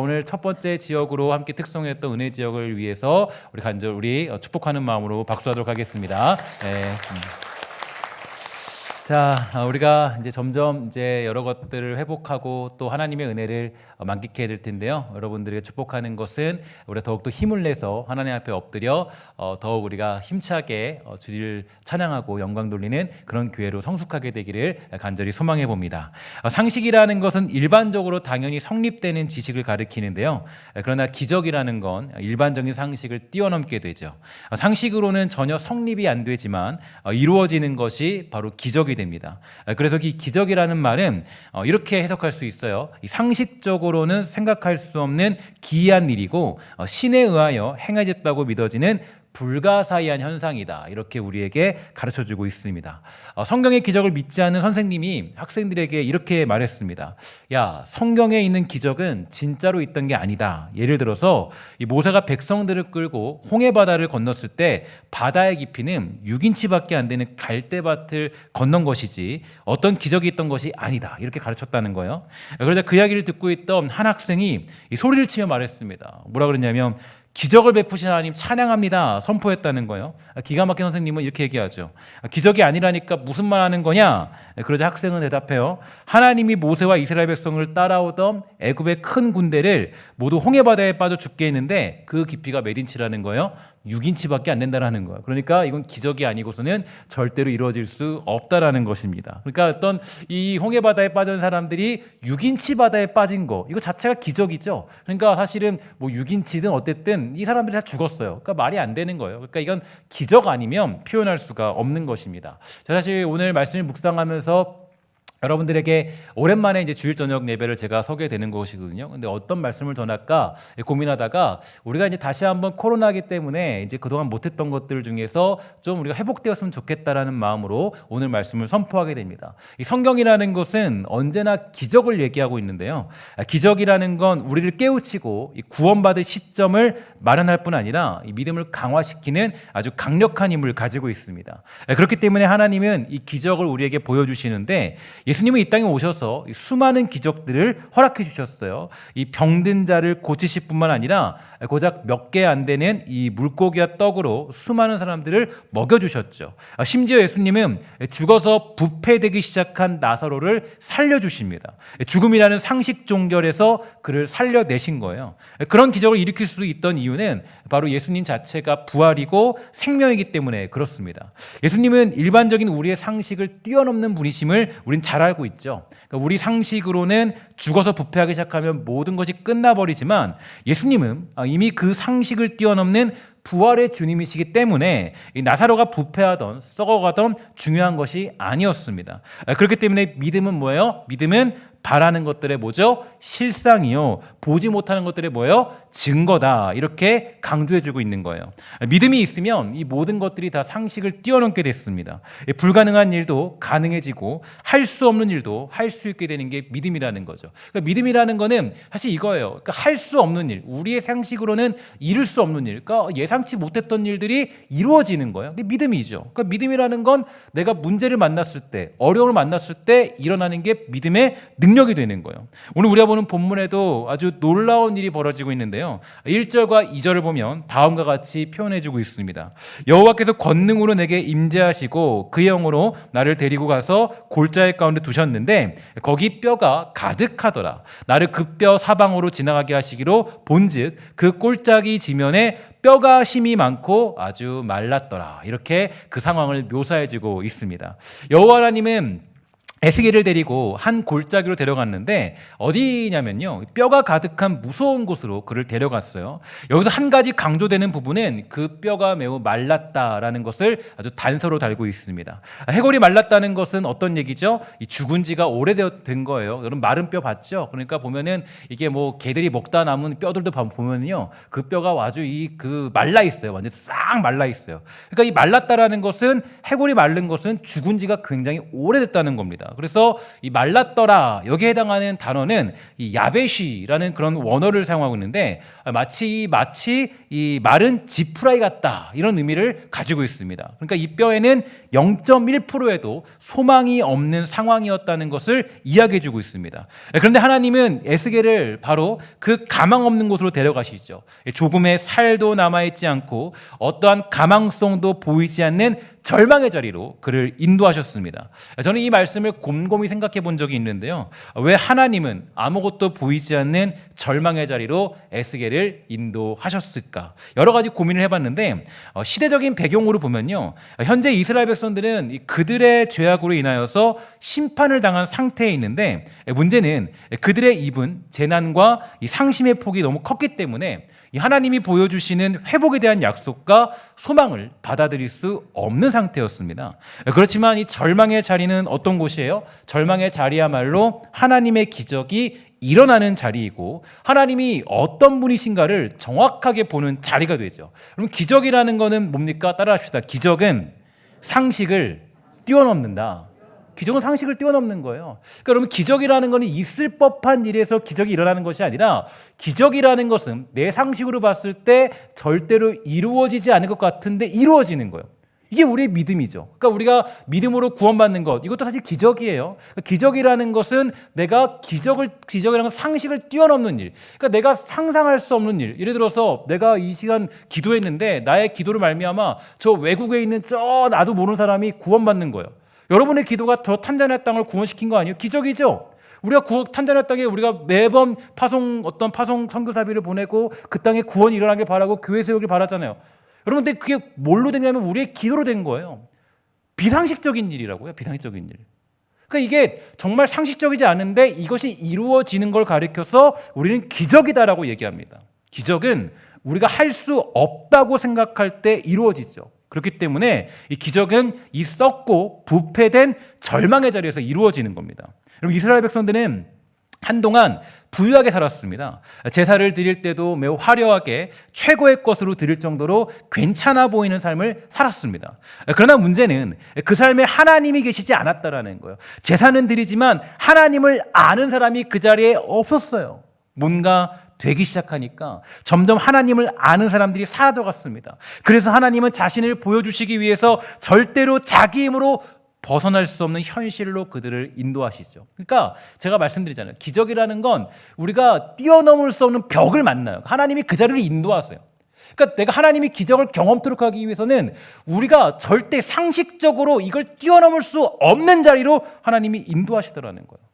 오늘 첫 번째 지역으로 함께 특송했던 은혜 지역을 위해서 우리 간절히 축복하는 마음으로 박수하도록 하겠습니다. 네. 자, 우리가 이제 점점 여러 것들을 회복하고 또 하나님의 은혜를 만끽해야 될 텐데요. 여러분들에게 축복하는 것은 우리가 더욱더 힘을 내서 하나님 앞에 엎드려 더욱 우리가 힘차게 주를 찬양하고 영광 돌리는 그런 교회로 성숙하게 되기를 간절히 소망해 봅니다. 상식이라는 것은 일반적으로 당연히 성립되는 지식을 가리키는데요. 그러나 기적이라는 건 일반적인 상식을 뛰어넘게 되죠. 상식으로는 전혀 성립이 안 되지만 이루어지는 것이 바로 기적이 됩니다. 그래서 이 기적이라는 말은 이렇게 해석할 수 있어요. 상식적으로는 생각할 수 없는 기이한 일이고 신에 의하여 행해졌다고 믿어지는 불가사의한 현상이다. 이렇게 우리에게 가르쳐주고 있습니다. 성경의 기적을 믿지 않는 선생님이 학생들에게 이렇게 말했습니다. 야, 성경에 있는 기적은 진짜로 있던 게 아니다. 예를 들어서 이 모세가 백성들을 끌고 홍해바다를 건넜을 때 바다의 깊이는 6인치밖에 안 되는 갈대밭을 건넌 것이지 어떤 기적이 있던 것이 아니다. 이렇게 가르쳤다는 거예요. 그러자 그 이야기를 듣고 있던 한 학생이 이 소리를 치며 말했습니다. 뭐라 그랬냐면 기적을 베푸신 하나님 찬양합니다. 선포했다는 거예요. 기가 막힌 선생님은 이렇게 얘기하죠. 기적이 아니라니까 무슨 말 하는 거냐? 그러자 학생은 대답해요. 하나님이 모세와 이스라엘 백성을 따라오던 애굽의 큰 군대를 모두 홍해바다에 빠져 죽게 했는데 그 깊이가 몇 인치라는 거예요? 6인치밖에 안 된다는 거예요. 그러니까 이건 기적이 아니고서는 절대로 이루어질 수 없다라는 것입니다. 그러니까 어떤 이 홍해바다에 빠진 사람들이 6인치 바다에 빠진 거 이거 자체가 기적이죠. 그러니까 사실은 뭐 6인치든 어쨌든 이 사람들이 다 죽었어요. 그러니까 말이 안 되는 거예요. 그러니까 이건 기적 아니면 표현할 수가 없는 것입니다. 자, 사실 오늘 말씀을 묵상하면서 여러분들에게 오랜만에 이제 주일 저녁 예배를 제가 서게 되는 것이거든요. 근데 어떤 말씀을 전할까 고민하다가 우리가 이제 다시 한번 코로나기 때문에 이제 그동안 못했던 것들 중에서 좀 우리가 회복되었으면 좋겠다라는 마음으로 오늘 말씀을 선포하게 됩니다. 이 성경이라는 것은 언제나 기적을 얘기하고 있는데요. 기적이라는 건 우리를 깨우치고 구원받을 시점을 마련할 뿐 아니라 이 믿음을 강화시키는 아주 강력한 힘을 가지고 있습니다. 그렇기 때문에 하나님은 이 기적을 우리에게 보여주시는데 예수님은 이 땅에 오셔서 수많은 기적들을 허락해 주셨어요. 이 병든 자를 고치실 뿐만 아니라 고작 몇 개 안 되는 이 물고기와 떡으로 수많은 사람들을 먹여주셨죠. 심지어 예수님은 죽어서 부패되기 시작한 나사로를 살려주십니다. 죽음이라는 상식 종결에서 그를 살려내신 거예요. 그런 기적을 일으킬 수 있던 이유는 바로 예수님 자체가 부활이고 생명이기 때문에 그렇습니다. 예수님은 일반적인 우리의 상식을 뛰어넘는 분이심을 우린 잘 알고 있죠. 그러니까 우리 상식으로는 죽어서 부패하기 시작하면 모든 것이 끝나버리지만 예수님은 이미 그 상식을 뛰어넘는 부활의 주님이시기 때문에 이 나사로가 부패하던 썩어가던 중요한 것이 아니었습니다. 그렇기 때문에 믿음은 뭐예요? 믿음은 바라는 것들의 뭐죠? 실상이요. 보지 못하는 것들의 뭐예요? 증거다. 이렇게 강조해주고 있는 거예요. 믿음이 있으면 이 모든 것들이 다 상식을 뛰어넘게 됐습니다. 불가능한 일도 가능해지고 할 수 없는 일도 할 수 있게 되는 게 믿음이라는 거죠. 그러니까 믿음이라는 거는 사실 이거예요. 그러니까 할 수 없는 일, 우리의 상식으로는 이룰 수 없는 일, 그러니까 예상치 못했던 일들이 이루어지는 거예요. 그게 믿음이죠. 그러니까 믿음이라는 건 내가 문제를 만났을 때, 어려움을 만났을 때 일어나는 게 믿음의 능력이 되는 거예요. 오늘 우리가 보는 본문에도 아주 놀라운 일이 벌어지고 있는데요. 1절과 2절을 보면 다음과 같이 표현해주고 있습니다. 여호와께서 권능으로 내게 임재하시고 그의 영으로 나를 데리고 가서 골짜기 가운데 두셨는데 거기 뼈가 가득하더라. 나를 그 뼈 사방으로 지나가게 하시기로 본즉 그 골짜기 지면에 뼈가 힘이 많고 아주 말랐더라. 이렇게 그 상황을 묘사해주고 있습니다. 여호와 하나님은 에스겔을 데리고 한 골짜기로 데려갔는데 어디냐면요, 뼈가 가득한 무서운 곳으로 그를 데려갔어요. 여기서 한 가지 강조되는 부분은 그 뼈가 매우 말랐다라는 것을 아주 단서로 달고 있습니다. 해골이 말랐다는 것은 어떤 얘기죠? 이 죽은 지가 오래된 거예요. 여러분 마른 뼈 봤죠? 그러니까 보면은 이게 뭐 개들이 먹다 남은 뼈들도 보면은요, 그 뼈가 아주 그 말라 있어요. 완전 싹 말라 있어요. 그러니까 이 말랐다라는 것은, 해골이 마른 것은 죽은 지가 굉장히 오래됐다는 겁니다. 있습니다. 그래서 이 말랐더라 여기에 해당하는 단어는 이 야베시라는 그런 원어를 사용하고 있는데 마치 이 마른 지푸라기 같다 이런 의미를 가지고 있습니다. 그러니까 이 뼈에는 0.1%에도 소망이 없는 상황이었다는 것을 이야기해주고 있습니다. 그런데 하나님은 에스겔을 바로 그 가망 없는 곳으로 데려가시죠. 조금의 살도 남아있지 않고 어떠한 가망성도 보이지 않는 절망의 자리로 그를 인도하셨습니다. 저는 이 말씀을 곰곰이 생각해 본 적이 있는데요. 왜 하나님은 아무것도 보이지 않는 절망의 자리로 에스겔을 인도하셨을까? 여러 가지 고민을 해봤는데 시대적인 배경으로 보면요. 현재 이스라엘 백성들은 그들의 죄악으로 인하여서 심판을 당한 상태에 있는데 문제는 그들의 입은 재난과 이 상심의 폭이 너무 컸기 때문에 하나님이 보여주시는 회복에 대한 약속과 소망을 받아들일 수 없는 상태였습니다. 그렇지만 이 절망의 자리는 어떤 곳이에요? 절망의 자리야말로 하나님의 기적이 일어나는 자리이고 하나님이 어떤 분이신가를 정확하게 보는 자리가 되죠. 그럼 기적이라는 거는 뭡니까? 따라합시다. 기적은 상식을 뛰어넘는다. 기적은 상식을 뛰어넘는 거예요. 그러니까 여러분 기적이라는 것은 있을 법한 일에서 기적이 일어나는 것이 아니라 기적이라는 것은 내 상식으로 봤을 때 절대로 이루어지지 않을 것 같은데 이루어지는 거예요. 이게 우리의 믿음이죠. 그러니까 우리가 믿음으로 구원받는 것 이것도 사실 기적이에요. 그러니까 기적이라는 것은 내가 기적이라는 건 상식을 뛰어넘는 일. 그러니까 내가 상상할 수 없는 일. 예를 들어서 내가 이 시간 기도했는데 나의 기도를 말미암아 저 외국에 있는 저 나도 모르는 사람이 구원받는 거예요. 여러분의 기도가 저 탄자니아 땅을 구원시킨 거 아니에요? 기적이죠. 우리가 탄자니아 땅에 우리가 매번 파송 선교사비를 보내고 그 땅에 구원이 일어나길 바라고 교회 세우길 바라잖아요. 여러분, 근데 그게 뭘로 되냐면 우리의 기도로 된 거예요. 비상식적인 일이라고요. 비상식적인 일. 그러니까 이게 정말 상식적이지 않은데 이것이 이루어지는 걸 가리켜서 우리는 기적이다라고 얘기합니다. 기적은 우리가 할 수 없다고 생각할 때 이루어지죠. 그렇기 때문에 이 기적은 이 썩고 부패된 절망의 자리에서 이루어지는 겁니다. 여러분, 이스라엘 백성들은 한동안 부유하게 살았습니다. 제사를 드릴 때도 매우 화려하게 최고의 것으로 드릴 정도로 괜찮아 보이는 삶을 살았습니다. 그러나 문제는 그 삶에 하나님이 계시지 않았다라는 거예요. 제사는 드리지만 하나님을 아는 사람이 그 자리에 없었어요. 뭔가 되기 시작하니까 점점 하나님을 아는 사람들이 사라져갔습니다. 그래서 하나님은 자신을 보여주시기 위해서 절대로 자기 힘으로 벗어날 수 없는 현실로 그들을 인도하시죠. 그러니까 제가 말씀드리잖아요. 기적이라는 건 우리가 뛰어넘을 수 없는 벽을 만나요. 하나님이 그 자리를 인도하세요. 그러니까 내가 하나님이 기적을 경험토록 하기 위해서는 우리가 절대 상식적으로 이걸 뛰어넘을 수 없는 자리로 하나님이 인도하시더라는 거예요.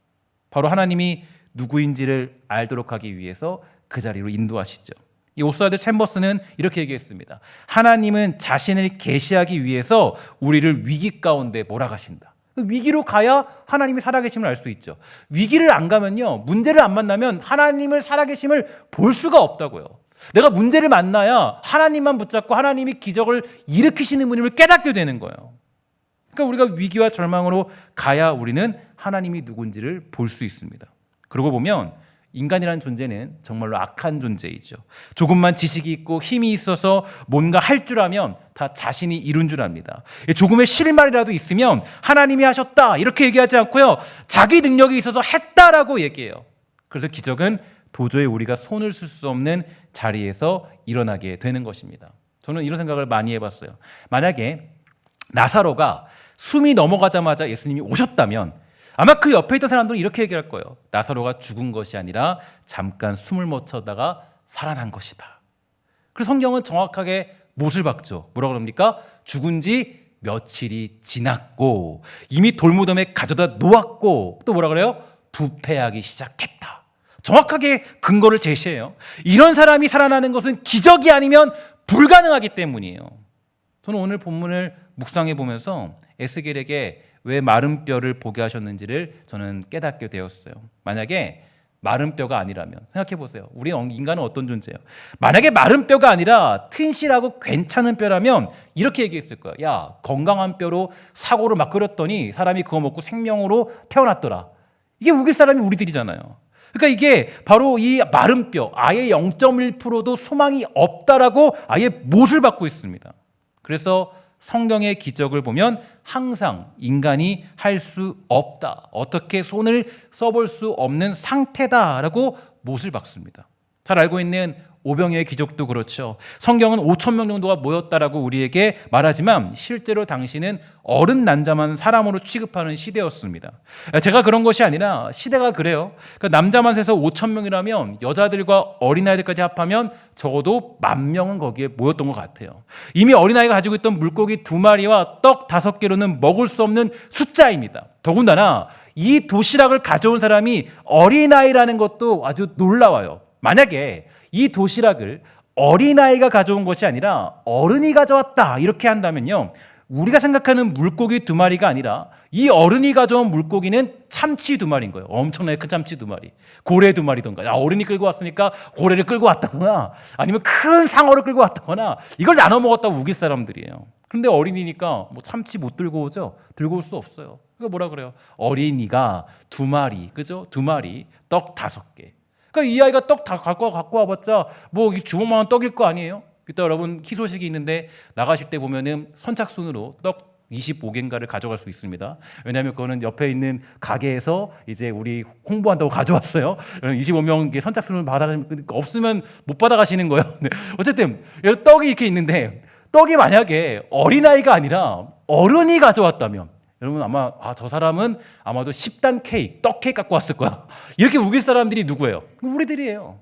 바로 하나님이 누구인지를 알도록 하기 위해서 그 자리로 인도하시죠. 이 오스와드 챔버스는 이렇게 얘기했습니다. 하나님은 자신을 계시하기 위해서 우리를 위기 가운데 몰아가신다. 위기로 가야 하나님이 살아계심을 알 수 있죠. 위기를 안 가면요, 문제를 안 만나면 하나님을 살아계심을 볼 수가 없다고요. 내가 문제를 만나야 하나님만 붙잡고 하나님이 기적을 일으키시는 분임을 깨닫게 되는 거예요. 그러니까 우리가 위기와 절망으로 가야 우리는 하나님이 누군지를 볼 수 있습니다. 그러고 보면 인간이라는 존재는 정말로 악한 존재이죠. 조금만 지식이 있고 힘이 있어서 뭔가 할 줄 아면 다 자신이 이룬 줄 압니다. 조금의 실말이라도 있으면 하나님이 하셨다 이렇게 얘기하지 않고요, 자기 능력이 있어서 했다라고 얘기해요. 그래서 기적은 도저히 우리가 손을 쓸 수 없는 자리에서 일어나게 되는 것입니다. 저는 이런 생각을 많이 해봤어요. 만약에 나사로가 숨이 넘어가자마자 예수님이 오셨다면 아마 그 옆에 있던 사람들은 이렇게 얘기할 거예요. 나사로가 죽은 것이 아니라 잠깐 숨을 못 쉬다가 살아난 것이다. 그래서 성경은 정확하게 못을 박죠. 뭐라고 합니까? 죽은 지 며칠이 지났고 이미 돌무덤에 가져다 놓았고 또 뭐라 그래요? 부패하기 시작했다. 정확하게 근거를 제시해요. 이런 사람이 살아나는 것은 기적이 아니면 불가능하기 때문이에요. 저는 오늘 본문을 묵상해 보면서 에스겔에게 왜 마른 뼈를 보게 하셨는지를 저는 깨닫게 되었어요. 만약에 마른 뼈가 아니라면 생각해 보세요. 우리 인간은 어떤 존재예요? 만약에 마른 뼈가 아니라 튼실하고 괜찮은 뼈라면 이렇게 얘기했을 거예요. 야, 건강한 뼈로 사고를 막 끓였더니 사람이 그거 먹고 생명으로 태어났더라. 이게 우길 사람이 우리들이잖아요. 그러니까 이게 바로 이 마른 뼈, 아예 0.1%도 소망이 없다라고 아예 못을 받고 있습니다. 그래서 성경의 기적을 보면 항상 인간이 할 수 없다, 어떻게 손을 써볼 수 없는 상태다라고 못을 박습니다. 잘 알고 있는 오병이의 기적도 그렇죠. 성경은 5천 명 정도가 모였다라고 우리에게 말하지만 실제로 당시는 어른 난자만 사람으로 취급하는 시대였습니다. 제가 그런 것이 아니라 시대가 그래요. 남자만 세서 5천 명이라면 여자들과 어린아이들까지 합하면 적어도 10,000명은 거기에 모였던 것 같아요. 이미 어린아이가 가지고 있던 물고기 2마리와 떡 5개로는 먹을 수 없는 숫자입니다. 더군다나 이 도시락을 가져온 사람이 어린아이라는 것도 아주 놀라워요. 만약에 이 도시락을 어린아이가 가져온 것이 아니라 어른이 가져왔다 이렇게 한다면요, 우리가 생각하는 물고기 2마리가 아니라 이 어른이 가져온 물고기는 참치 2마리인 거예요. 엄청나게 큰 참치 2마리, 고래 2마리던가. 어른이 끌고 왔으니까 고래를 끌고 왔다거나 아니면 큰 상어를 끌고 왔다거나 이걸 나눠 먹었다고 우길 사람들이에요. 그런데 어린이니까 뭐 참치 못 들고 오죠. 들고 올 수 없어요. 그러니까 뭐라 그래요? 어린이가 2마리, 그죠? 2마리, 떡 5개. 그러니까 이 아이가 떡 다 갖고 와봤자 뭐 주먹만한 떡일 거 아니에요? 이따 여러분 희소식이 있는데 나가실 때 보면은 선착순으로 떡 25개인가를 가져갈 수 있습니다. 왜냐하면 그거는 옆에 있는 가게에서 이제 우리 홍보한다고 가져왔어요. 25명 선착순을 없으면 못 받아가시는 거예요. 어쨌든 떡이 이렇게 있는데 떡이 만약에 어린아이가 아니라 어른이 가져왔다면 여러분 아마 저 사람은 아마도 10단 케이크, 떡 케이크 갖고 왔을 거야. 이렇게 우길 사람들이 누구예요? 우리들이에요.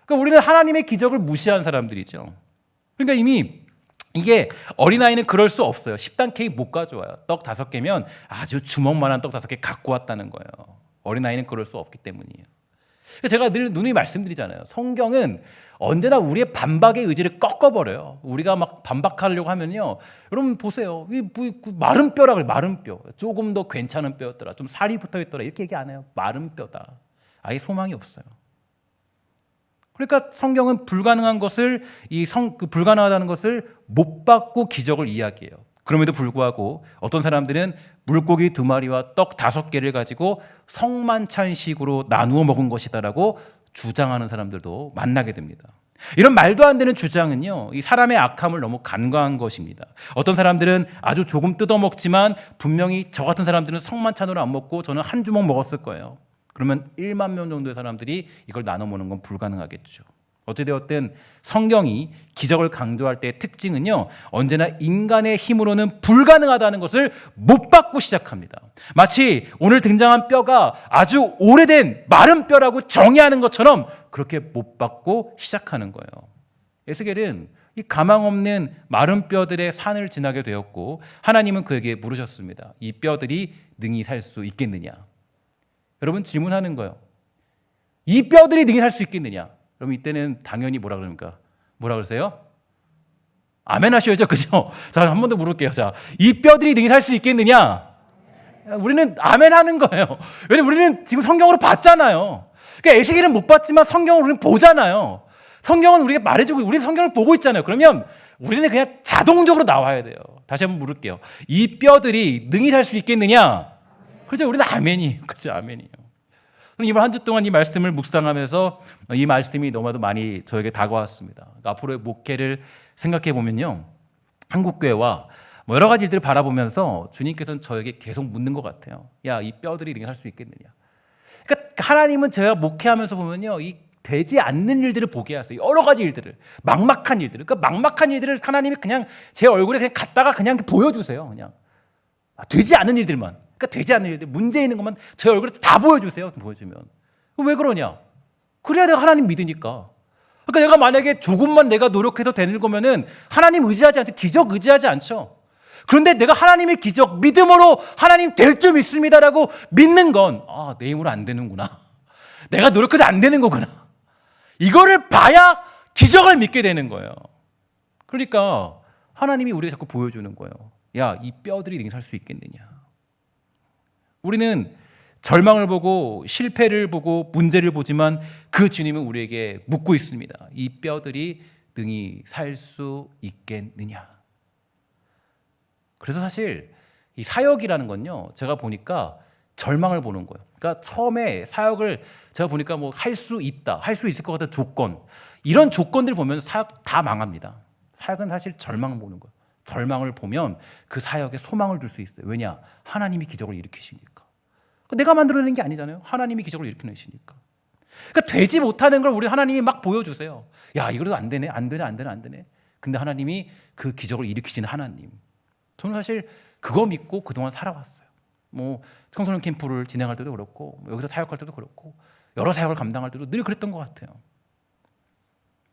그러니까 우리는 하나님의 기적을 무시한 사람들이죠. 그러니까 이미 이게 어린아이는 그럴 수 없어요. 10단 케이크 못 가져와요. 떡 5개면 아주 주먹만한 떡 5개 갖고 왔다는 거예요. 어린아이는 그럴 수 없기 때문이에요. 제가 늘 누누이 말씀드리잖아요. 성경은 언제나 우리의 반박의 의지를 꺾어버려요. 우리가 막 반박하려고 하면요, 여러분 보세요. 마른 뼈라 그래요. 마른 뼈. 조금 더 괜찮은 뼈였더라. 좀 살이 붙어있더라. 이렇게 얘기 안 해요. 마른 뼈다. 아예 소망이 없어요. 그러니까 성경은 불가능한 것을 불가능하다는 것을 못 받고 기적을 이야기해요. 그럼에도 불구하고 어떤 사람들은 물고기 2마리와 떡 5개를 가지고 성만찬식으로 나누어 먹은 것이다라고 주장하는 사람들도 만나게 됩니다. 이런 말도 안 되는 주장은요, 이 사람의 악함을 너무 간과한 것입니다. 어떤 사람들은 아주 조금 뜯어먹지만 분명히 저 같은 사람들은 성만찬으로 안 먹고 저는 한 주먹 먹었을 거예요. 그러면 1만 명 정도의 사람들이 이걸 나눠 먹는 건 불가능하겠죠. 어찌되었든 성경이 기적을 강조할 때의 특징은요, 언제나 인간의 힘으로는 불가능하다는 것을 못 받고 시작합니다. 마치 오늘 등장한 뼈가 아주 오래된 마른 뼈라고 정의하는 것처럼 그렇게 못 받고 시작하는 거예요. 에스겔은 이 가망 없는 마른 뼈들의 산을 지나게 되었고 하나님은 그에게 물으셨습니다. 이 뼈들이 능히 살 수 있겠느냐? 여러분 질문하는 거예요. 이 뼈들이 능히 살 수 있겠느냐? 그럼 이때는 당연히 뭐라 그럽니까? 뭐라 그러세요? 아멘 하셔야죠. 그죠? 자, 한 번 더 물을게요. 자, 이 뼈들이 능히 살 수 있겠느냐? 우리는 아멘 하는 거예요. 왜냐면 우리는 지금 성경으로 봤잖아요. 그러니까 에스겔은 못 봤지만 성경을 우리는 보잖아요. 성경은 우리가 말해주고 우리는 성경을 보고 있잖아요. 그러면 우리는 그냥 자동적으로 나와야 돼요. 다시 한번 물을게요. 이 뼈들이 능히 살 수 있겠느냐? 그렇죠. 우리는 아멘이에요. 그렇죠. 아멘이에요. 이번 한 주 동안 이 말씀을 묵상하면서 이 말씀이 너무나도 많이 저에게 다가왔습니다. 앞으로의 목회를 생각해 보면요, 한국교회와 여러 가지 일들을 바라보면서 주님께서는 저에게 계속 묻는 것 같아요. 야, 이 뼈들이 능히 살 수 있겠느냐? 그러니까 하나님은 제가 목회하면서 보면요, 이 되지 않는 일들을 보게 하세요. 여러 가지 일들을, 막막한 일들을. 그러니까 막막한 일들을 하나님이 그냥 제 얼굴에 그냥 갖다가 그냥 보여주세요. 그냥 되지 않는 일들만. 그러니까 되지 않는 일들, 문제 있는 것만 제 얼굴에 다 보여주세요. 보여주면. 왜 그러냐? 그래야 내가 하나님 믿으니까. 그러니까 내가 만약에 조금만 내가 노력해서 되는 거면은 하나님 의지하지 않죠. 기적 의지하지 않죠. 그런데 내가 하나님의 기적, 믿음으로 하나님 될 줄 믿습니다라고 믿는 건, 내 힘으로 안 되는구나. 내가 노력해도 안 되는 거구나. 이거를 봐야 기적을 믿게 되는 거예요. 그러니까 하나님이 우리에게 자꾸 보여주는 거예요. 야, 이 뼈들이 능히 살 수 있겠느냐? 우리는 절망을 보고 실패를 보고 문제를 보지만 그 주님은 우리에게 묻고 있습니다. 이 뼈들이 능히 살 수 있겠느냐? 그래서 사실 이 사역이라는 건요, 제가 보니까 절망을 보는 거예요. 그러니까 처음에 사역을 제가 보니까 뭐 할 수 있다, 할 수 있을 것 같은 조건, 이런 조건들 보면 사역 다 망합니다. 사역은 사실 절망을 보는 거예요. 절망을 보면 그 사역에 소망을 둘 수 있어요. 왜냐? 하나님이 기적을 일으키시니까. 내가 만들어낸 게 아니잖아요. 하나님이 기적을 일으키시니까. 그러니까 되지 못하는 걸 우리 하나님이 막 보여주세요. 야, 이거라도 안 되네, 안 되네, 안 되네, 안 되네. 근데 하나님이 그 기적을 일으키시는 하나님. 저는 사실 그거 믿고 그동안 살아왔어요. 뭐 청소년 캠프를 진행할 때도 그렇고, 여기서 사역할 때도 그렇고, 여러 사역을 감당할 때도 늘 그랬던 것 같아요.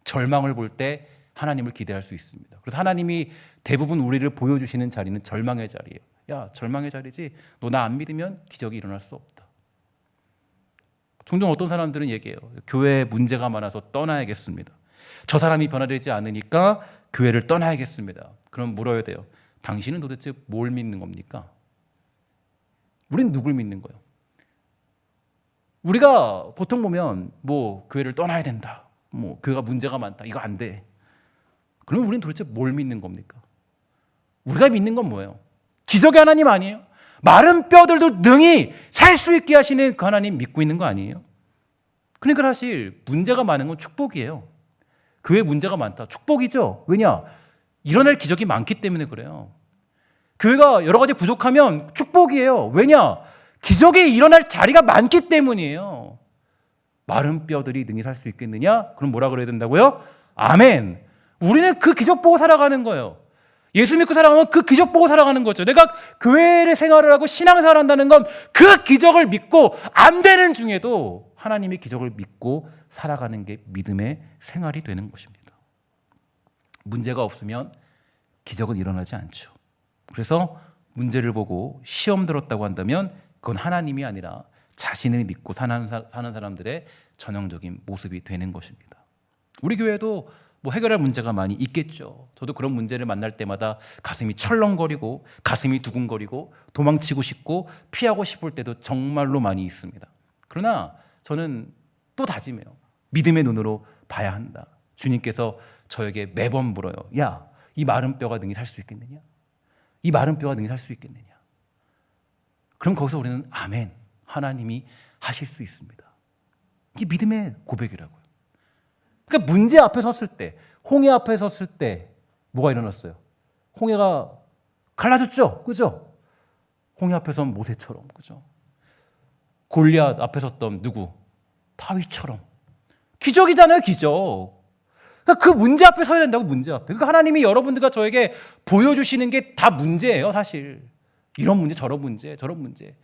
절망을 볼 때 하나님을 기대할 수 있습니다. 그래서 하나님이 대부분 우리를 보여주시는 자리는 절망의 자리예요. 야, 절망의 자리지. 너 나 안 믿으면 기적이 일어날 수 없다. 종종 어떤 사람들은 얘기해요. 교회에 문제가 많아서 떠나야겠습니다. 저 사람이 변화되지 않으니까 교회를 떠나야겠습니다. 그럼 물어야 돼요. 당신은 도대체 뭘 믿는 겁니까? 우리는 누굴 믿는 거예요? 우리가 보통 보면 뭐 교회를 떠나야 된다. 뭐 교회가 문제가 많다. 이거 안 돼. 그러면 우리는 도대체 뭘 믿는 겁니까? 우리가 믿는 건 뭐예요? 기적의 하나님 아니에요? 마른 뼈들도 능히 살 수 있게 하시는 그 하나님 믿고 있는 거 아니에요? 그러니까 사실 문제가 많은 건 축복이에요. 교회 문제가 많다. 축복이죠. 왜냐? 일어날 기적이 많기 때문에 그래요. 교회가 여러 가지 부족하면 축복이에요. 왜냐? 기적이 일어날 자리가 많기 때문이에요. 마른 뼈들이 능히 살 수 있겠느냐? 그럼 뭐라 그래야 된다고요? 아멘. 우리는 그 기적 보고 살아가는 거예요. 예수 믿고 살아가면 그 기적 보고 살아가는 거죠. 내가 교회 생활을 하고 신앙생활을 한다는 건 그 기적을 믿고 안 되는 중에도 하나님의 기적을 믿고 살아가는 게 믿음의 생활이 되는 것입니다. 문제가 없으면 기적은 일어나지 않죠. 그래서 문제를 보고 시험 들었다고 한다면 그건 하나님이 아니라 자신을 믿고 사는 사람들의 전형적인 모습이 되는 것입니다. 우리 교회도 뭐 해결할 문제가 많이 있겠죠. 저도 그런 문제를 만날 때마다 가슴이 철렁거리고 가슴이 두근거리고 도망치고 싶고 피하고 싶을 때도 정말로 많이 있습니다. 그러나 저는 또 다짐해요. 믿음의 눈으로 봐야 한다. 주님께서 저에게 매번 물어요. 야, 이 마른 뼈가 능히 살 수 있겠느냐? 이 마른 뼈가 능히 살 수 있겠느냐? 그럼 거기서 우리는 아멘, 하나님이 하실 수 있습니다. 이게 믿음의 고백이라고요. 그러니까 문제 앞에 섰을 때, 홍해 앞에 섰을 때 뭐가 일어났어요? 홍해가 갈라졌죠, 그죠? 홍해 앞에 선 모세처럼, 그죠? 골리앗 앞에 섰던 누구? 다윗처럼. 기적이잖아요, 기적. 그러니까 그 문제 앞에 서야 된다고, 문제 앞에. 그러니까 하나님이 여러분들과 저에게 보여주시는 게 다 문제예요, 사실. 이런 문제, 저런 문제, 저런 문제.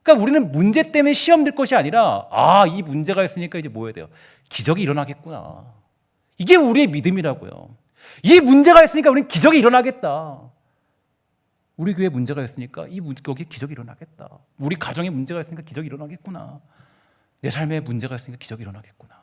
그러니까 우리는 문제 때문에 시험 들 것이 아니라, 아, 이 문제가 있으니까 이제 뭐 해야 돼요? 기적이 일어나겠구나. 이게 우리의 믿음이라고요. 이 문제가 있으니까 우리는 기적이 일어나겠다. 우리 교회에 문제가 있으니까 여기 기적이 일어나겠다. 우리 가정에 문제가 있으니까 기적이 일어나겠구나. 내 삶에 문제가 있으니까 기적이 일어나겠구나.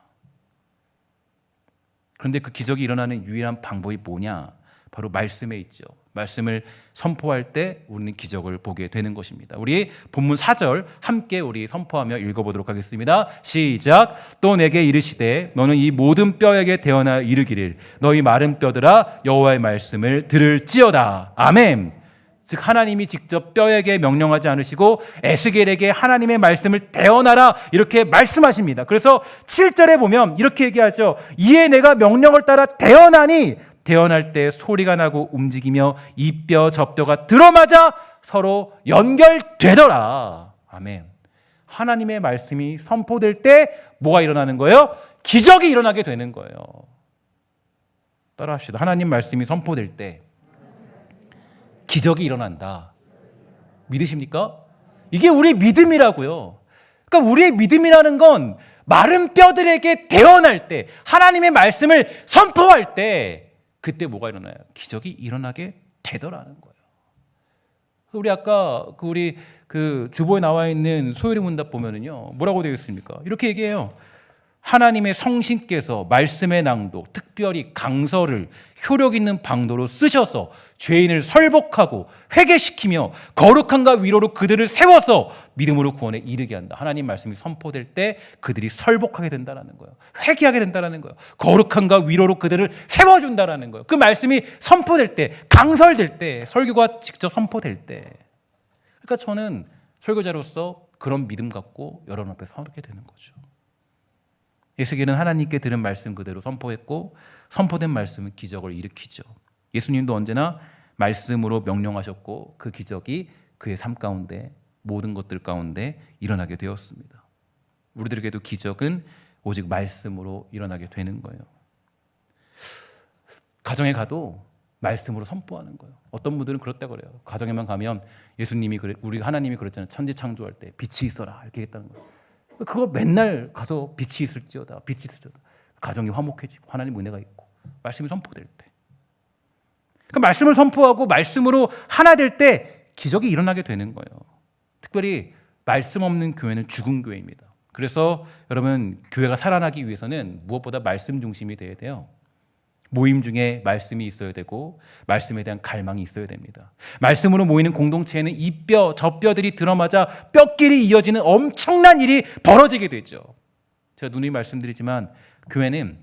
그런데 그 기적이 일어나는 유일한 방법이 뭐냐? 바로 말씀에 있죠. 말씀을 선포할 때 우리는 기적을 보게 되는 것입니다. 우리 본문 4절 함께 우리 선포하며 읽어보도록 하겠습니다. 시작. 또 내게 이르시되 너는 이 모든 뼈에게 대언하여 이르기를 너희 마른 뼈들아 여호와의 말씀을 들을지어다. 아멘. 즉 하나님이 직접 뼈에게 명령하지 않으시고 에스겔에게 하나님의 말씀을 대언하라 이렇게 말씀하십니다. 그래서 7절에 보면 이렇게 얘기하죠. 이에 내가 명령을 따라 대언하니 대언할 때 소리가 나고 움직이며 이 뼈 저 뼈가 들어맞아 서로 연결되더라. 아멘. 하나님의 말씀이 선포될 때 뭐가 일어나는 거예요? 기적이 일어나게 되는 거예요. 따라합시다. 하나님 말씀이 선포될 때 기적이 일어난다. 믿으십니까? 이게 우리의 믿음이라고요. 그러니까 우리의 믿음이라는 건 마른 뼈들에게 대언할 때 하나님의 말씀을 선포할 때 그때 뭐가 일어나요? 기적이 일어나게 되더라는 거예요. 우리 아까 우리 주보에 나와 있는 소요리 문답 보면은요 뭐라고 되어 있습니까? 이렇게 얘기해요. 하나님의 성신께서 말씀의 낭독, 특별히 강서를 효력 있는 방도로 쓰셔서 죄인을 설복하고 회개시키며 거룩함과 위로로 그들을 세워서 믿음으로 구원에 이르게 한다. 하나님 말씀이 선포될 때 그들이 설복하게 된다는 거예요. 회개하게 된다는 거예요. 거룩함과 위로로 그들을 세워준다는 거예요. 그 말씀이 선포될 때, 강설될 때, 설교가 직접 선포될 때. 그러니까 저는 설교자로서 그런 믿음 갖고 여러분 앞에 서게 되는 거죠. 에스겔은 하나님께 들은 말씀 그대로 선포했고 선포된 말씀은 기적을 일으키죠. 예수님도 언제나 말씀으로 명령하셨고 그 기적이 그의 삶 가운데 모든 것들 가운데 일어나게 되었습니다. 우리들에게도 기적은 오직 말씀으로 일어나게 되는 거예요. 가정에 가도 말씀으로 선포하는 거예요. 어떤 분들은 그렇다고 그래요. 가정에만 가면 예수님이 우리 하나님이 그랬잖아요. 천지 창조할 때 빛이 있어라 이렇게 했다는 거예요. 그거 맨날 가서 빛이 있을지어다, 빛이 있을지어다. 가정이 화목해지고 하나님 은혜가 있고 말씀이 선포될 때, 그 말씀을 선포하고 말씀으로 하나 될 때 기적이 일어나게 되는 거예요. 특별히 말씀 없는 교회는 죽은 교회입니다. 그래서 여러분, 교회가 살아나기 위해서는 무엇보다 말씀 중심이 돼야 돼요. 모임 중에 말씀이 있어야 되고 말씀에 대한 갈망이 있어야 됩니다. 말씀으로 모이는 공동체에는 이 뼈, 저 뼈들이 들어맞아 뼈끼리 이어지는 엄청난 일이 벌어지게 되죠. 제가 누누이 말씀드리지만 교회는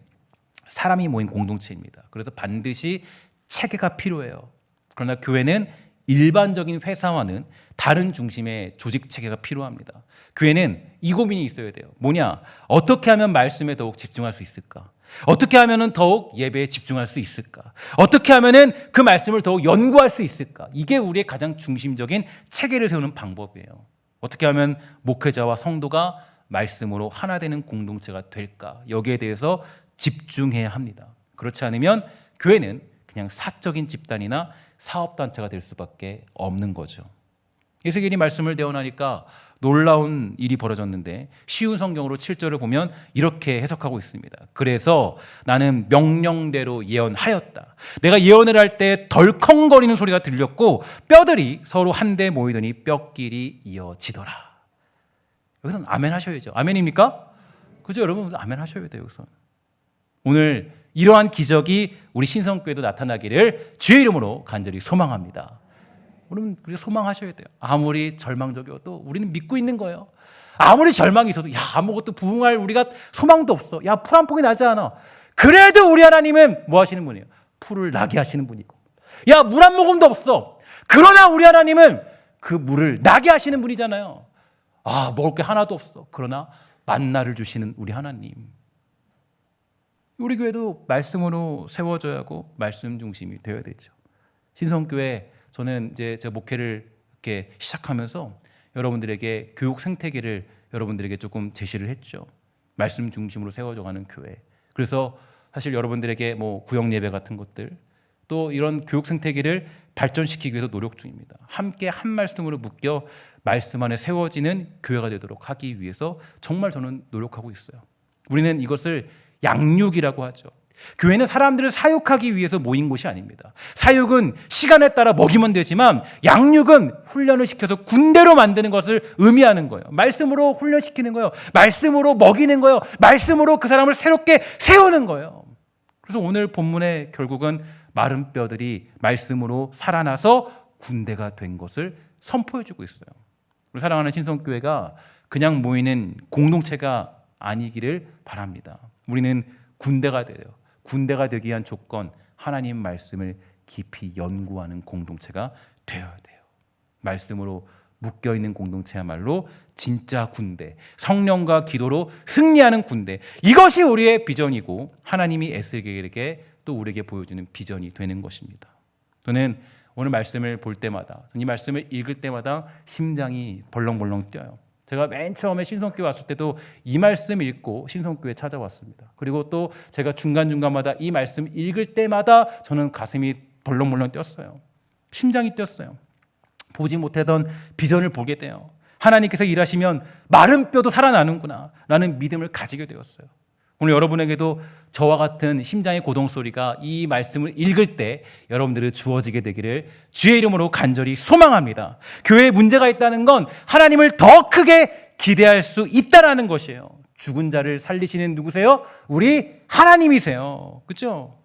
사람이 모인 공동체입니다. 그래서 반드시 체계가 필요해요. 그러나 교회는 일반적인 회사와는 다른 중심의 조직 체계가 필요합니다. 교회는 이 고민이 있어야 돼요. 뭐냐? 어떻게 하면 말씀에 더욱 집중할 수 있을까? 어떻게 하면 더욱 예배에 집중할 수 있을까? 어떻게 하면 그 말씀을 더욱 연구할 수 있을까? 이게 우리의 가장 중심적인 체계를 세우는 방법이에요. 어떻게 하면 목회자와 성도가 말씀으로 하나 되는 공동체가 될까? 여기에 대해서 집중해야 합니다. 그렇지 않으면 교회는 그냥 사적인 집단이나 사업단체가 될 수밖에 없는 거죠. 에스겔이 말씀을 대언하니까 놀라운 일이 벌어졌는데 쉬운 성경으로 7절을 보면 이렇게 해석하고 있습니다. 그래서 나는 명령대로 예언하였다. 내가 예언을 할 때 덜컹거리는 소리가 들렸고 뼈들이 서로 한데 모이더니 뼈끼리 이어지더라. 여기서는 아멘 하셔야죠. 아멘입니까? 그죠? 여러분 아멘 하셔야 돼요. 여기서. 오늘 이러한 기적이 우리 신성교회도 나타나기를 주의 이름으로 간절히 소망합니다. 여러분, 그렇게 소망하셔야 돼요. 아무리 절망적이어도 우리는 믿고 있는 거예요. 아무리 절망이 있어도 아무것도 부응할 우리가 소망도 없어. 풀 한 폭이 나지 않아. 그래도 우리 하나님은 뭐 하시는 분이에요? 풀을 나게 하시는 분이고. 물 한 모금도 없어. 그러나 우리 하나님은 그 물을 나게 하시는 분이잖아요. 먹을 게 하나도 없어. 그러나 만나를 주시는 우리 하나님. 우리 교회도 말씀으로 세워져야 하고 말씀 중심이 되어야 되죠. 신성교회, 저는 이제 제 목회를 이렇게 시작하면서 여러분들에게 교육 생태계를 여러분들에게 조금 제시를 했죠. 말씀 중심으로 세워져가는 교회. 그래서 사실 여러분들에게 구역 예배 같은 것들, 또 이런 교육 생태계를 발전시키기 위해서 노력 중입니다. 함께 한 말씀으로 묶여 말씀 안에 세워지는 교회가 되도록 하기 위해서 정말 저는 노력하고 있어요. 우리는 이것을 양육이라고 하죠. 교회는 사람들을 사육하기 위해서 모인 곳이 아닙니다. 사육은 시간에 따라 먹이면 되지만 양육은 훈련을 시켜서 군대로 만드는 것을 의미하는 거예요. 말씀으로 훈련시키는 거예요. 말씀으로 먹이는 거예요. 말씀으로 그 사람을 새롭게 세우는 거예요. 그래서 오늘 본문의 결국은 마른 뼈들이 말씀으로 살아나서 군대가 된 것을 선포해주고 있어요. 우리 사랑하는 신성교회가 그냥 모이는 공동체가 아니기를 바랍니다. 우리는 군대가 돼요. 군대가 되기 위한 조건, 하나님 말씀을 깊이 연구하는 공동체가 되어야 돼요. 말씀으로 묶여있는 공동체야말로 진짜 군대, 성령과 기도로 승리하는 군대, 이것이 우리의 비전이고 하나님이 에스겔에게 또 우리에게 보여주는 비전이 되는 것입니다. 저는 오늘 말씀을 볼 때마다, 이 말씀을 읽을 때마다 심장이 벌렁벌렁 뛰어요. 제가 맨 처음에 신성교회 왔을 때도 이 말씀 읽고 신성교회 찾아왔습니다. 그리고 또 제가 중간중간마다 이 말씀 읽을 때마다 저는 가슴이 벌렁벌렁 뛰었어요. 심장이 뛰었어요. 보지 못하던 비전을 보게 돼요. 하나님께서 일하시면 마른 뼈도 살아나는구나 라는 믿음을 가지게 되었어요. 오늘 여러분에게도 저와 같은 심장의 고동소리가 이 말씀을 읽을 때 여러분들이 주어지게 되기를 주의 이름으로 간절히 소망합니다. 교회에 문제가 있다는 건 하나님을 더 크게 기대할 수 있다는 것이에요. 죽은 자를 살리시는 누구세요? 우리 하나님이세요. 그렇죠?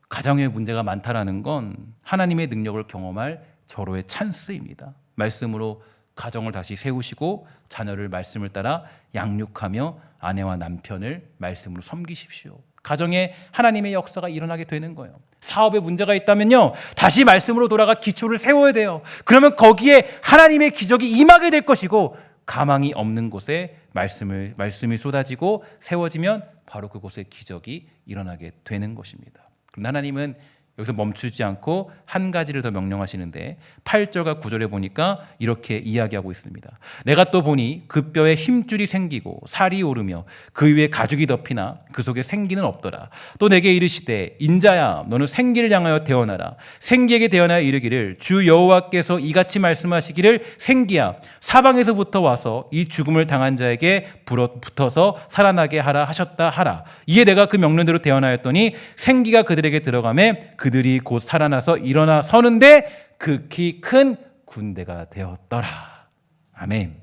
가정에 문제가 많다라는 건 하나님의 능력을 경험할 절호의 찬스입니다. 말씀으로 가정을 다시 세우시고 자녀를 말씀을 따라 양육하며 아내와 남편을 말씀으로 섬기십시오. 가정에 하나님의 역사가 일어나게 되는 거예요. 사업에 문제가 있다면요, 다시 말씀으로 돌아가 기초를 세워야 돼요. 그러면 거기에 하나님의 기적이 임하게 될 것이고, 가망이 없는 곳에 말씀이 쏟아지고 세워지면 바로 그곳에 기적이 일어나게 되는 것입니다. 그런데 하나님은 여기서 멈추지 않고 한 가지를 더 명령하시는데 8절과 9절에 보니까 이렇게 이야기하고 있습니다. 내가 또 보니 그 뼈에 힘줄이 생기고 살이 오르며 그 위에 가죽이 덮이나 그 속에 생기는 없더라. 또 내게 이르시되 인자야 너는 생기를 향하여 대언하라. 생기에게 대언하여 이르기를 주 여호와께서 이같이 말씀하시기를 생기야 사방에서부터 와서 이 죽음을 당한 자에게 붙어서 살아나게 하라 하셨다 하라. 이에 내가 그 명령대로 대언하였더니 생기가 그들에게 들어가매 그들이 곧 살아나서 일어나 서는데 극히 큰 군대가 되었더라. 아멘.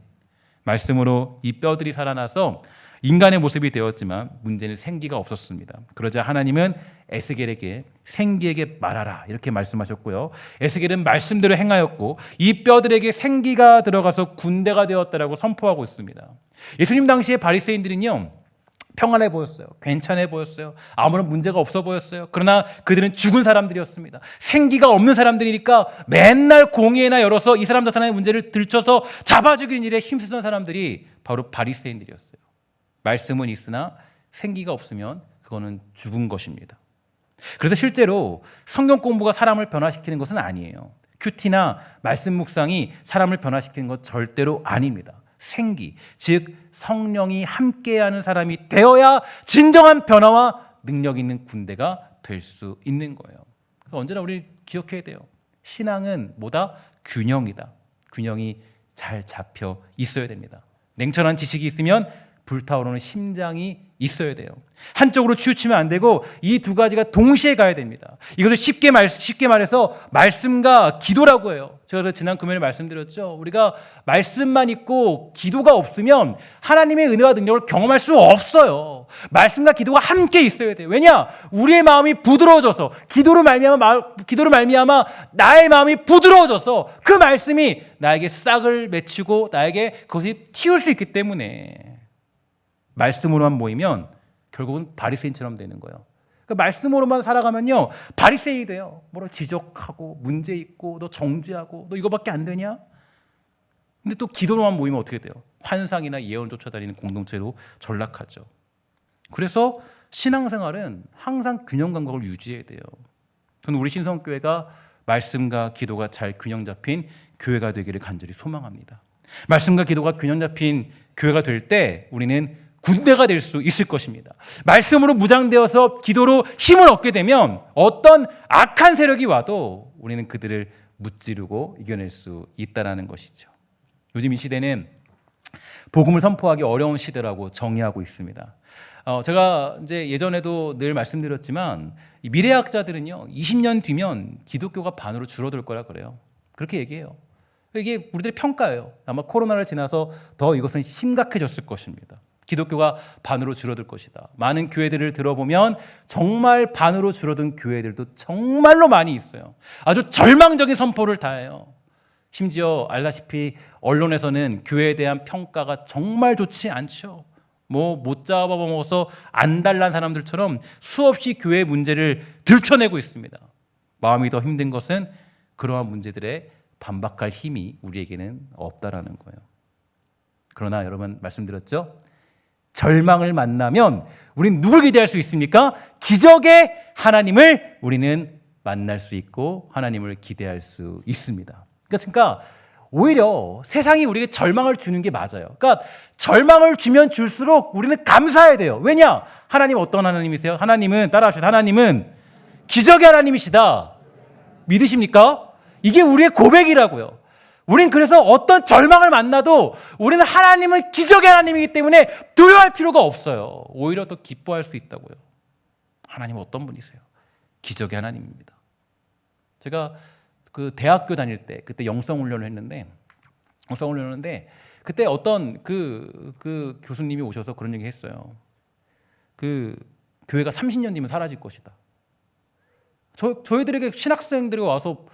말씀으로 이 뼈들이 살아나서 인간의 모습이 되었지만 문제는 생기가 없었습니다. 그러자 하나님은 에스겔에게 생기에게 말하라 이렇게 말씀하셨고요. 에스겔은 말씀대로 행하였고 이 뼈들에게 생기가 들어가서 군대가 되었다라고 선포하고 있습니다. 예수님 당시에 바리새인들은요 평안해 보였어요. 괜찮아 보였어요. 아무런 문제가 없어 보였어요. 그러나 그들은 죽은 사람들이었습니다. 생기가 없는 사람들이니까 맨날 공의회나 열어서 이 사람들 하나의 문제를 들춰서 잡아 죽이는 일에 힘쓰던 사람들이 바로 바리새인들이었어요. 말씀은 있으나 생기가 없으면 그거는 죽은 것입니다. 그래서 실제로 성경 공부가 사람을 변화시키는 것은 아니에요. 큐티나 말씀 묵상이 사람을 변화시키는 것 절대로 아닙니다. 생기, 즉 성령이 함께하는 사람이 되어야 진정한 변화와 능력 있는 군대가 될 수 있는 거예요. 그래서 언제나 우리 기억해야 돼요. 신앙은 뭐다? 균형이다. 균형이 잘 잡혀 있어야 됩니다. 냉철한 지식이 있으면 불타오르는 심장이 있어야 돼요. 한쪽으로 치우치면 안 되고 이 두 가지가 동시에 가야 됩니다. 이것을 쉽게 말해서 말씀과 기도라고 해요. 제가 지난 금요일에 말씀드렸죠. 우리가 말씀만 있고 기도가 없으면 하나님의 은혜와 능력을 경험할 수 없어요. 말씀과 기도가 함께 있어야 돼요. 왜냐? 우리의 마음이 부드러워져서 기도로 말미암아 나의 마음이 부드러워져서 그 말씀이 나에게 싹을 맺히고 나에게 그것이 틔울 수 있기 때문에 말씀으로만 모이면 결국은 바리새인처럼 되는 거예요. 그러니까 말씀으로만 살아가면요 바리새인이 돼요. 뭐라 지적하고 문제 있고 너 정죄하고 너 이거밖에 안 되냐? 근데 또 기도로만 모이면 어떻게 돼요? 환상이나 예언 쫓아다니는 공동체로 전락하죠. 그래서 신앙생활은 항상 균형 감각을 유지해야 돼요. 저는 우리 신성교회가 말씀과 기도가 잘 균형 잡힌 교회가 되기를 간절히 소망합니다. 말씀과 기도가 균형 잡힌 교회가 될 때 우리는 군대가 될 수 있을 것입니다. 말씀으로 무장되어서 기도로 힘을 얻게 되면 어떤 악한 세력이 와도 우리는 그들을 무찌르고 이겨낼 수 있다는 것이죠. 요즘 이 시대는 복음을 선포하기 어려운 시대라고 정의하고 있습니다. 제가 이제 예전에도 늘 말씀드렸지만 이 미래학자들은요 20년 뒤면 기독교가 반으로 줄어들 거라 그래요. 그렇게 얘기해요. 이게 우리들의 평가예요. 아마 코로나를 지나서 더 이것은 심각해졌을 것입니다. 기독교가 반으로 줄어들 것이다. 많은 교회들을 들어보면 정말 반으로 줄어든 교회들도 정말로 많이 있어요. 아주 절망적인 선포를 다 해요. 심지어 알다시피 언론에서는 교회에 대한 평가가 정말 좋지 않죠. 못 잡아먹어서 안달난 사람들처럼 수없이 교회의 문제를 들춰내고 있습니다. 마음이 더 힘든 것은 그러한 문제들에 반박할 힘이 우리에게는 없다라는 거예요. 그러나 여러분 말씀드렸죠? 절망을 만나면 우리는 누굴 기대할 수 있습니까? 기적의 하나님을 우리는 만날 수 있고 하나님을 기대할 수 있습니다. 그러니까 오히려 세상이 우리에게 절망을 주는 게 맞아요. 그러니까 절망을 주면 줄수록 우리는 감사해야 돼요. 왜냐? 하나님 어떤 하나님이세요? 하나님은 따라합시다. 하나님은 기적의 하나님이시다. 믿으십니까? 이게 우리의 고백이라고요. 우린 그래서 어떤 절망을 만나도 우리는 하나님은 기적의 하나님이기 때문에 두려워할 필요가 없어요. 오히려 더 기뻐할 수 있다고요. 하나님은 어떤 분이세요? 기적의 하나님입니다. 제가 그 대학교 다닐 때 그때 영성훈련을 했는데 그때 어떤 그 교수님이 오셔서 그런 얘기 했어요. 그 교회가 30년 뒤면 사라질 것이다. 저희들에게 신학생들이 와서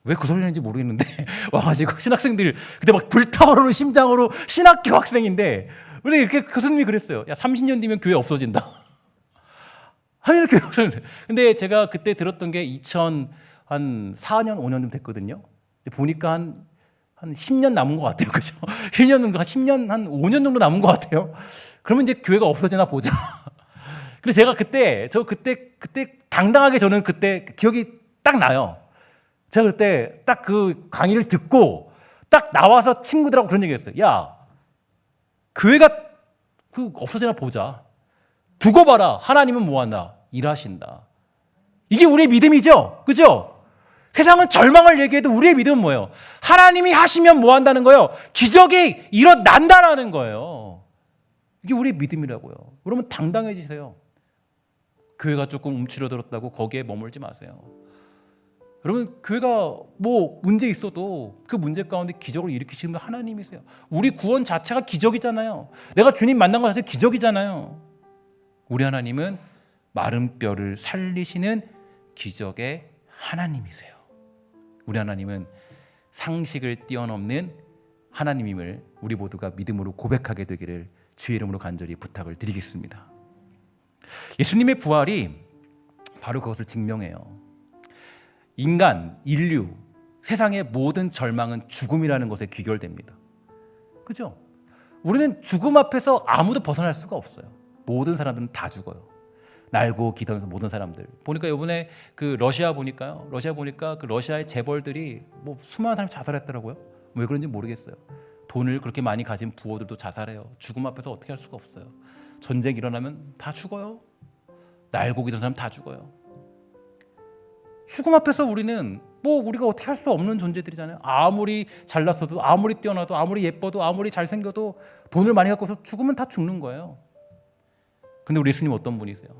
왜 그 소리를 하는지 모르겠는데 와가지고 신학생들 그때 막 불타오르는 심장으로 신학교 학생인데 우리 이렇게 교수님이 그랬어요. 야 30년 뒤면 교회 없어진다. 하면 교회 없어진다. 근데 제가 그때 들었던 게 2004년 5년쯤 됐거든요. 보니까 한 10년 남은 것 같아요. 그죠? 1년 정도, 한 10년, 한 5년 정도 남은 것 같아요. 그러면 이제 교회가 없어지나 보자. 그래서 제가 그때 당당하게 저는 그때 기억이 딱 나요. 제가 그때 딱 그 강의를 듣고 딱 나와서 친구들하고 그런 얘기 했어요. 야, 교회가 그 없어지나 보자. 두고 봐라. 하나님은 뭐 한다? 일하신다. 이게 우리의 믿음이죠. 그죠? 세상은 절망을 얘기해도 우리의 믿음은 뭐예요? 하나님이 하시면 뭐 한다는 거예요? 기적이 일어난다라는 거예요. 이게 우리의 믿음이라고요. 여러분 당당해지세요. 교회가 조금 움츠러들었다고 거기에 머물지 마세요. 여러분 교회가 뭐 문제 있어도 그 문제 가운데 기적을 일으키시는 분 하나님이세요. 우리 구원 자체가 기적이잖아요. 내가 주님 만난 것 자체가 기적이잖아요. 우리 하나님은 마른 뼈를 살리시는 기적의 하나님이세요. 우리 하나님은 상식을 뛰어넘는 하나님임을 우리 모두가 믿음으로 고백하게 되기를 주의 이름으로 간절히 부탁을 드리겠습니다. 예수님의 부활이 바로 그것을 증명해요. 인간, 인류, 세상의 모든 절망은 죽음이라는 것에 귀결됩니다. 그죠? 우리는 죽음 앞에서 아무도 벗어날 수가 없어요. 모든 사람들은 다 죽어요. 날고 기도하면서 모든 사람들. 보니까 이번에 그 러시아 보니까 그 러시아의 재벌들이 뭐 수많은 사람이 자살했더라고요. 왜 그런지 모르겠어요. 돈을 그렇게 많이 가진 부호들도 자살해요. 죽음 앞에서 어떻게 할 수가 없어요. 전쟁 일어나면 다 죽어요. 날고 기도하는 사람 다 죽어요. 죽음 앞에서 우리는 뭐 우리가 어떻게 할 수 없는 존재들이잖아요. 아무리 잘났어도, 아무리 뛰어나도, 아무리 예뻐도, 아무리 잘생겨도 돈을 많이 갖고서 죽으면 다 죽는 거예요. 근데 우리 예수님 어떤 분이세요?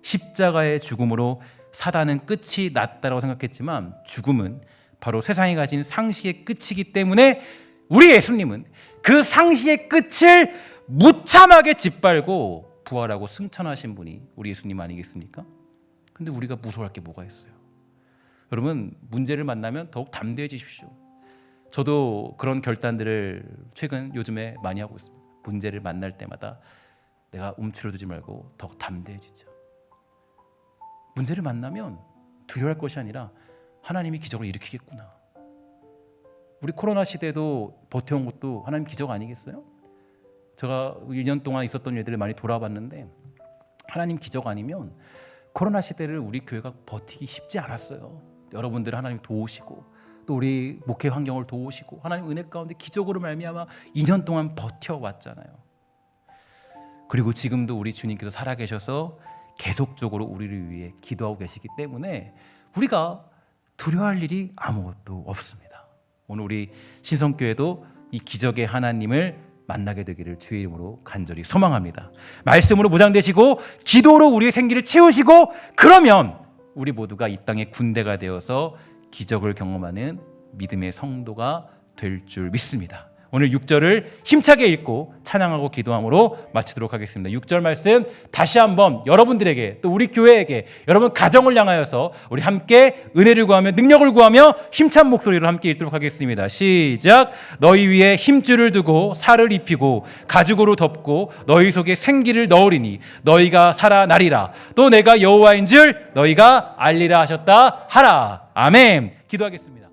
십자가의 죽음으로 사단은 끝이 났다라고 생각했지만 죽음은 바로 세상이 가진 상식의 끝이기 때문에 우리 예수님은 그 상식의 끝을 무참하게 짓밟고 부활하고 승천하신 분이 우리 예수님 아니겠습니까? 근데 우리가 무서워할 게 뭐가 있어요? 여러분 문제를 만나면 더욱 담대해지십시오. 저도 그런 결단들을 요즘에 많이 하고 있습니다. 문제를 만날 때마다 내가 움츠러들지 말고 더욱 담대해지자. 문제를 만나면 두려워할 것이 아니라 하나님이 기적을 일으키겠구나. 우리 코로나 시대도 버텨온 것도 하나님 기적 아니겠어요? 제가 2년 동안 있었던 일들을 많이 돌아봤는데 하나님 기적 아니면 코로나 시대를 우리 교회가 버티기 쉽지 않았어요. 여러분들 하나님 도우시고 또 우리 목회 환경을 도우시고 하나님 은혜 가운데 기적으로 말미암아 2년 동안 버텨왔잖아요. 그리고 지금도 우리 주님께서 살아계셔서 계속적으로 우리를 위해 기도하고 계시기 때문에 우리가 두려워할 일이 아무것도 없습니다. 오늘 우리 신성교회도 이 기적의 하나님을 만나게 되기를 주의 이름으로 간절히 소망합니다. 말씀으로 무장되시고 기도로 우리의 생기를 채우시고 그러면 우리 모두가 이 땅의 군대가 되어서 기적을 경험하는 믿음의 성도가 될 줄 믿습니다. 오늘 6절을 힘차게 읽고 찬양하고 기도함으로 마치도록 하겠습니다. 6절 말씀 다시 한번 여러분들에게 또 우리 교회에게 여러분 가정을 향하여서 우리 함께 은혜를 구하며 능력을 구하며 힘찬 목소리로 함께 읽도록 하겠습니다. 시작. 너희 위에 힘줄을 두고 살을 입히고 가죽으로 덮고 너희 속에 생기를 넣으리니 너희가 살아나리라. 또 내가 여호와인 줄 너희가 알리라 하셨다 하라. 아멘. 기도하겠습니다.